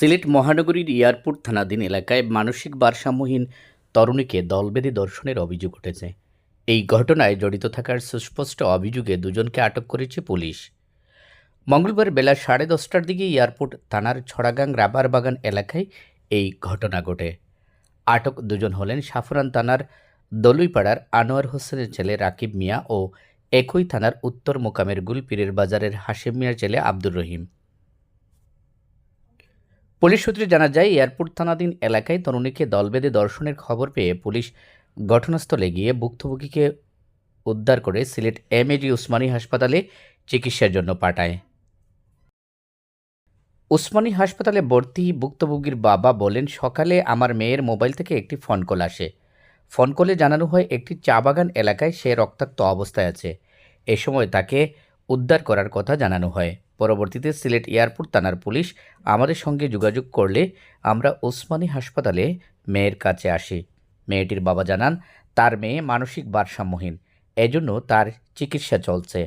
সিলেট মহানগরীর এয়ারপোর্ট থানাধীন এলাকায় মানসিক ভারসাম্যহীন তরুণীকে দলবেঁধে ধর্ষণের অভিযোগ উঠেছে। এই ঘটনায় জড়িত থাকার সুস্পষ্ট অভিযোগে দুজনকে আটক করেছে পুলিশ। মঙ্গলবার বেলা 10:30টার দিকে এয়ারপোর্ট থানার ছড়াগাং রাবার বাগান এলাকায় এই ঘটনা ঘটে। আটক দুজন হলেন সাফরান থানার দলুইপাড়ার আনোয়ার হোসেনের ছেলে রাকিব মিয়া ও একই থানার উত্তর মোকামের গুলপীরের বাজারের হাশেম মিয়ার ছেলে আব্দুর রহিম। পুলিশ সূত্রে জানা যায়, এয়ারপোর্ট থানাধীন এলাকায় তরুণীকে দলবেঁধে ধর্ষণের খবর পেয়ে পুলিশ ঘটনাস্থলে গিয়ে ভুক্তভোগীকে উদ্ধার করে সিলেট এমএজি উসমানী হাসপাতালে চিকিৎসার জন্য পাঠায়। উসমানী হাসপাতালে ভর্তি ভুক্তভোগীর বাবা বলেন, সকালে আমার মেয়ের মোবাইল থেকে একটি ফোন কল আসে। ফোন কলে জানানো হয় একটি চা বাগান এলাকায় সে রক্তাক্ত অবস্থায় আছে। এ সময় তাকে উদ্ধার করার কথা জানানো হয়। পরবর্তীতে সিলেট এয়ারপোর্ট থানার পুলিশ আমাদের সঙ্গে যোগাযোগ করলে আমরা উসমানী হাসপাতালে মেয়ের কাছে আসি। মেয়েটির বাবা জানান, তার মেয়ে মানসিক ভারসাম্যহীন, এজন্য তার চিকিৎসা চলছে।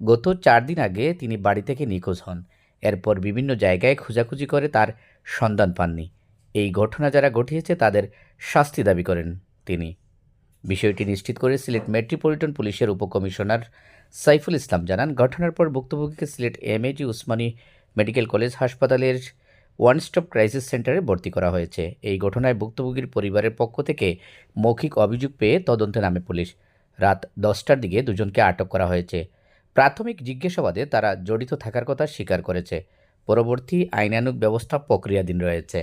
গত 4 দিন আগে তিনি বাড়ি থেকে নিখোঁজ হন। এরপর বিভিন্ন জায়গায় খোঁজাখুঁজি করে তার সন্ধান পাননি। এই ঘটনা যারা ঘটিয়েছে তাদের শাস্তি দাবি করেন তিনি। বিষয়টি নিশ্চিত করে সিলেট মেট্রোপলিটন পুলিশের উপকমিশনার সাইফুল ইসলাম জানান, ঘটনার পর ভুক্তভোগীকে Sylhet MAG Osmani medical college হাসপাতালের ওয়ান স্টপ ক্রাইসিস সেন্টারে ভর্তি করা হয়েছে। এই ঘটনায় ভুক্তভোগীর পরিবারের পক্ষ থেকে মৌখিক অভিযোগ পেয়ে তদন্তে নামে পুলিশ। রাত 10টার দিকে দুজনকে আটক করা হয়েছে। প্রাথমিক জিজ্ঞাসাবাদে তারা জড়িত থাকার কথা স্বীকার করেছে। পরবর্তী আইনানুগ ব্যবস্থা প্রক্রিয়াধীন রয়েছে।